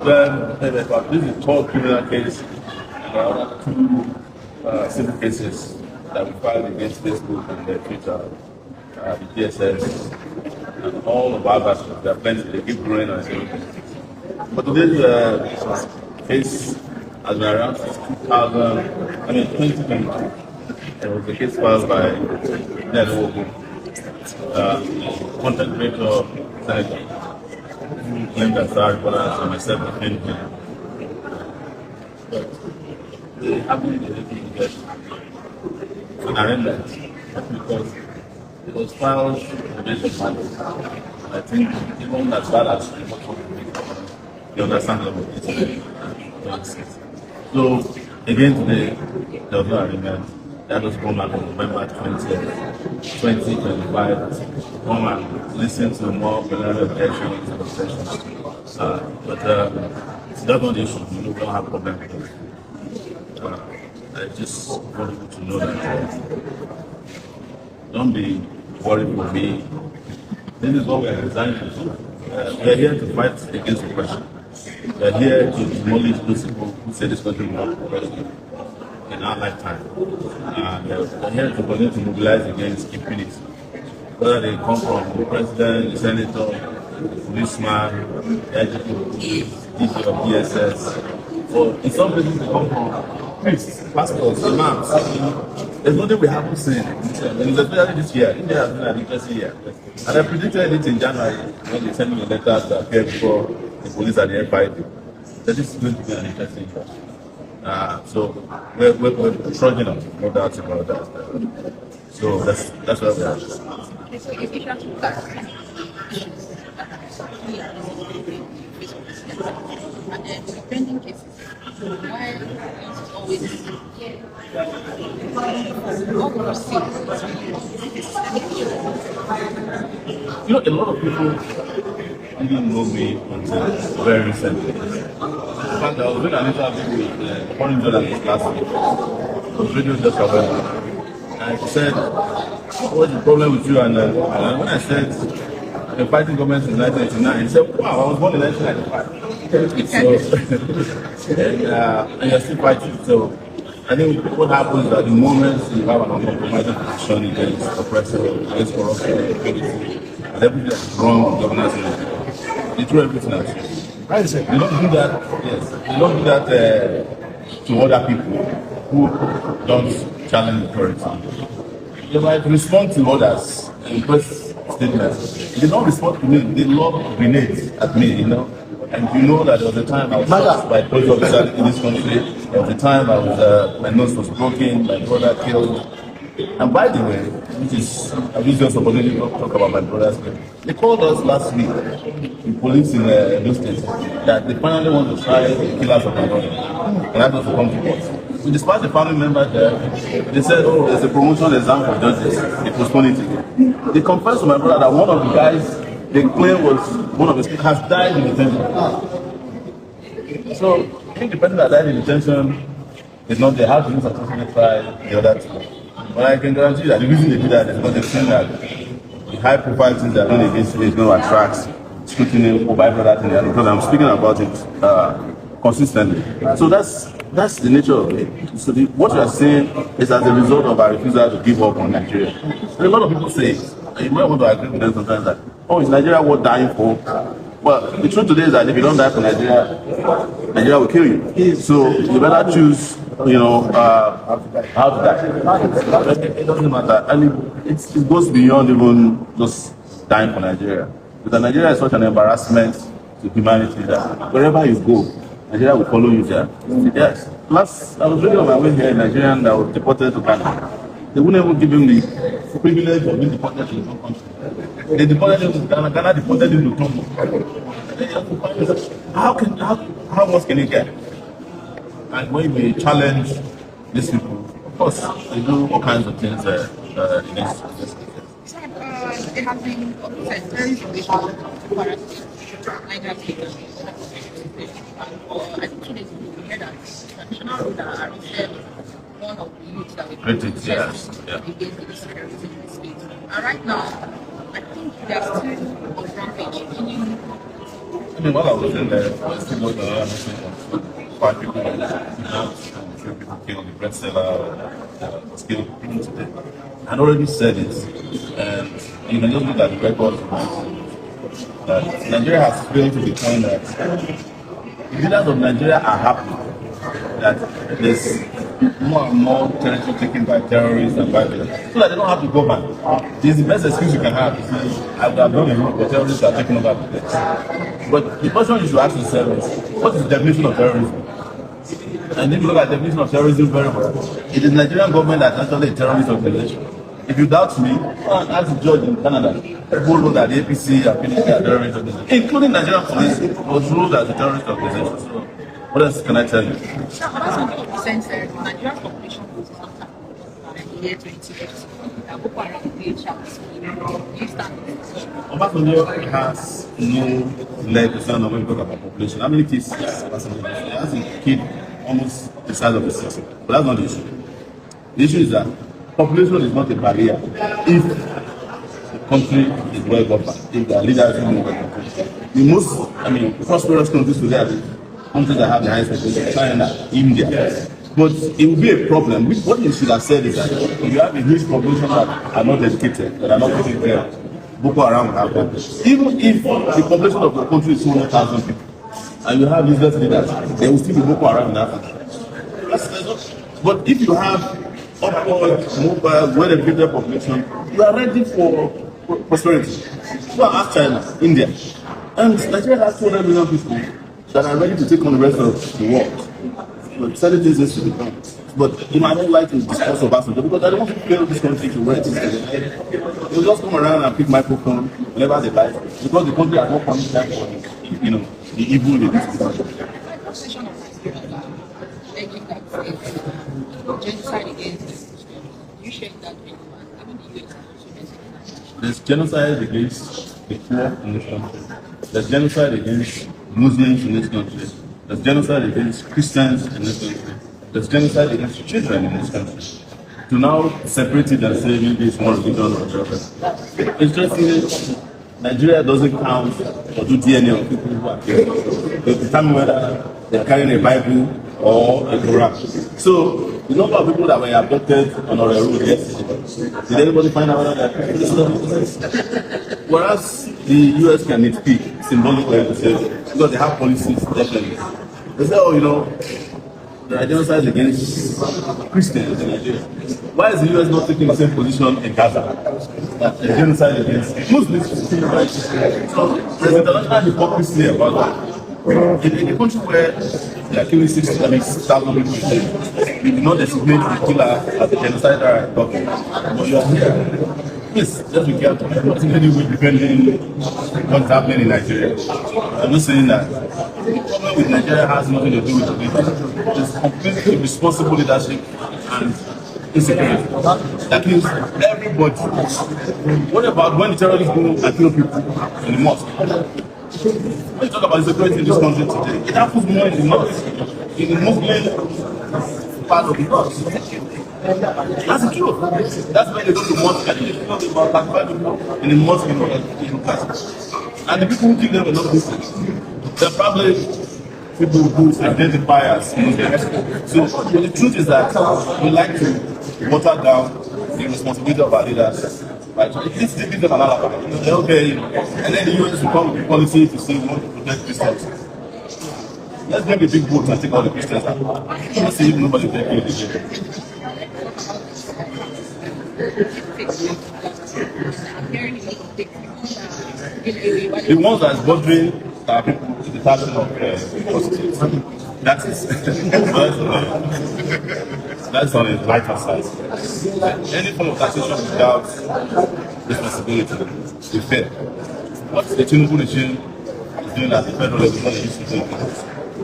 This is 12 criminal case and there are two civil cases that we filed against Facebook and their Twitter, the PSS, and all of our versions. There are plenty, they keep growing and so. But today's case has been around 2022. It was a case filed by Ned Nwoko, content creator, senator, who claimed that Sarah Reporters and myself defended him. But they haven't been able to get an arraignment because it was filed the base of money. I think even as bad as the understanding of it. So again today there was no arraignment. That was come back on November 2025. Come and listen to more preliminary objections and obsessions. But that's not the issue. We don't have a problem with it. I just want you to know that don't be worried for me. This is what we are designed to do. We are here to fight against oppression. We are here to demolish those people who say this country will not oppress them in our lifetime. We're here to continue to mobilize against impunity. Whether they come from the president, the senator, the policeman, the IGP, DG of DSS, or in some places they come from priests, pastors, imams. There's nothing we haven't seen. And especially this year, India has been an interesting year. And I predicted it in January when they sent me a letter to appear before the police and the FIB that this is going to be an interesting year. So we're trudging on, no doubt about that. So that's what we are. Okay, so if you have to look at and then pending cases, why is it always what we see? You know, a lot of people didn't know me until very recently. In fact, I was doing an interview with foreign journalist last week. It was radio just available. And he said, what's the problem with you? And when I said, I've been fighting government since 1989, he said, wow, I was born in 1995. So, and you're still fighting. So, I think what happens is that the moment you have an uncompromising position against oppression, against corruption, and everything that's wrong with governance, they throw everything at you. Right, sir. They don't do that. Yes, they don't do that to other people who don't challenge authority. They might respond to others and press statements. They don't respond to me. They lob grenades at me, you know. And you know that there was a time I was shot by police officers in this country. There was a time I was my nose was broken, my brother killed. And by the way, which is I use this opportunity to talk about my brother's case. They called us last week, the police in those states, that they finally want to try the killers of my brother. And that was to come to court. So despite the family members there, they said, oh, there's a promotion exam for judges. They postponed it again. They confessed to my brother that one of the guys they claim was one of his has died in detention. So I think the person that died in detention is not there. How do you successfully try the other two? But I can guarantee you that the reason they do that is because they've seen that the high profile things that are done against me is going to attract scrutiny or by that thing, because I'm speaking about it consistently. So that's the nature of it. So what you are saying is as a result of our refusal to give up on Nigeria. And a lot of people say, you might want to agree with them sometimes that, oh, is Nigeria worth dying for? Well, the truth today is that if you don't die for Nigeria, Nigeria will kill you. So you better choose, how to die. It doesn't matter. And it goes beyond even just dying for Nigeria. Because Nigeria is such an embarrassment to humanity that wherever you go, Nigeria will follow you there. Yes. Plus, I was reading on my way here, a Nigerian that was deported to Ghana. They wouldn't even give him the privilege of being deported to his own country. They deported him to Ghana, Ghana deported him to Togo. How much can you get? And when we challenge these people, of course, they do all kinds of things in this. There has been very information I think 2 days ago we heard that traditional ruler arrested one of the youths that were critics, yes, against the insecurity in the state. And right now, I think they are still on rampage, killing I mean, while I was in there, I still know the five people kidnapped, three people killed, the bread seller was killed even today. I'd already said it, and you can just look at the records that Nigeria has failed to define that. The leaders of Nigeria are happy that there's more and more territory taken by terrorists and violence, so that they don't have to go back. This is the best excuse you can have to say, I would have done it, but terrorists are taking over the place. But the question you should ask yourself is, what is the definition of terrorism? And if you look at the definition of terrorism very well, it is the Nigerian government that's actually a terrorist organization. If you doubt me, ask the judge in Canada. People know that the APC are finished a terrorist organization, including Nigerian police, was ruled as a terrorist organization. So, what else can I tell you? So, about 20% Nigerian population was after the year 2050. Boko Haram played sharps. Do you stand in this position? Obasanjo has no leg to stand on when we talk about population. How many kids has Obasanjo? He has a kid almost the size of the city. But that's not the issue. The issue is that population is not a barrier if the country is well governed, if the leaders are well governed. The most, prosperous countries today are the countries that have the highest population, China, India. But it will be a problem. What you should have said is that if you have a huge population that are not educated, that are not taking care, Boko Haram will have them. Even if the population of the country is 200,000 people, and you have useless leaders, there will still be Boko Haram in that country. But if you have upward, mobile, well-educated population, you are ready for prosperity. Go and ask China, India. And Nigeria has 200 million people that are ready to take on the rest of the world. But certain things needs to be done. But you might not like to discuss about something because I don't want to fail this country to where it is today. They'll just come around and pick microphone whenever they like, because the country has not punished them for the evil they do. Position of Nigeria alleging that genocide against you share that view, and even the US also mentioned. There's genocide against the poor in this country. There's genocide against Muslims in this country. There's genocide against Christians in this country. There's genocide against children in this country. To now separate it and say maybe it's more religion or whatever. Interestingly, Nigeria doesn't count or do DNA of people who are killed. They determine whether they're carrying a Bible or a Quran. So, the number of people that were abducted on our road yesterday, did anybody find out whether they're Christians? Whereas the US can nitpick symbolically to say, because they have policies, definitely. They say, there are genocides against Christians in Nigeria. Why is the US not taking the same position in Gaza? That there's genocide against Muslims. So there's international hypocrisy about that. In a country where they are killing 6,000 people, you do not designate the killer as a genocider talking. But you are here. Please, just be careful. Not in any way depending on what's happening in Nigeria. I'm not saying that. The problem with Nigeria has nothing to do with it. It's completely irresponsible leadership and insecurity. That means everybody. What about when the terrorists go and kill people in the mosque? When you talk about insecurity in this country today, it happens more in the north, in the Muslim part of the north. That's the truth. That's why they go to mosque and they kill about 35 people in the mosque in the class. And the people who kill them are not Muslims. They're probably people who identify as Muslims. So the truth is that we like to water down the responsibility of our leaders. Right? This gives them an alibi. Okay, and then the US will come with policy to say we want to protect Christians. Let's bring a big boat and take all the Christians out. Let's see if nobody can kill the The ones that's bothering people to the taxing of prostitutes. That is that's on the lighter side. Any form of taxation without responsibility is fair. What the Tinubu regime is doing at the federal level is not used to do.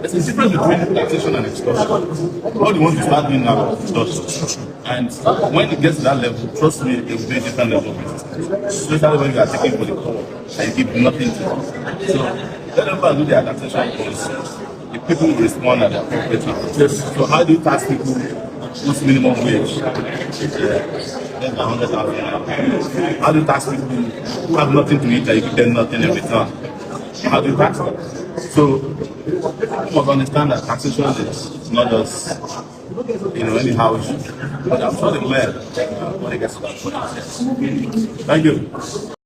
There's a difference between taxation and extortion. What you want to start doing now is extortion. And when it gets to that level, trust me, it will be a different level of resistance. Especially when you are taking for the poor and you give nothing to them. So let them go and do their taxation policies. The people will respond at the appropriate time. So how do you tax people whose minimum wage is less than 100,000? How do you tax people who have nothing to eat and you give them nothing in return? How do you tax them? So you must understand that taxation is not just anyhow issue. But I'm sure the mayor when it gets to that point. Yes. Thank you.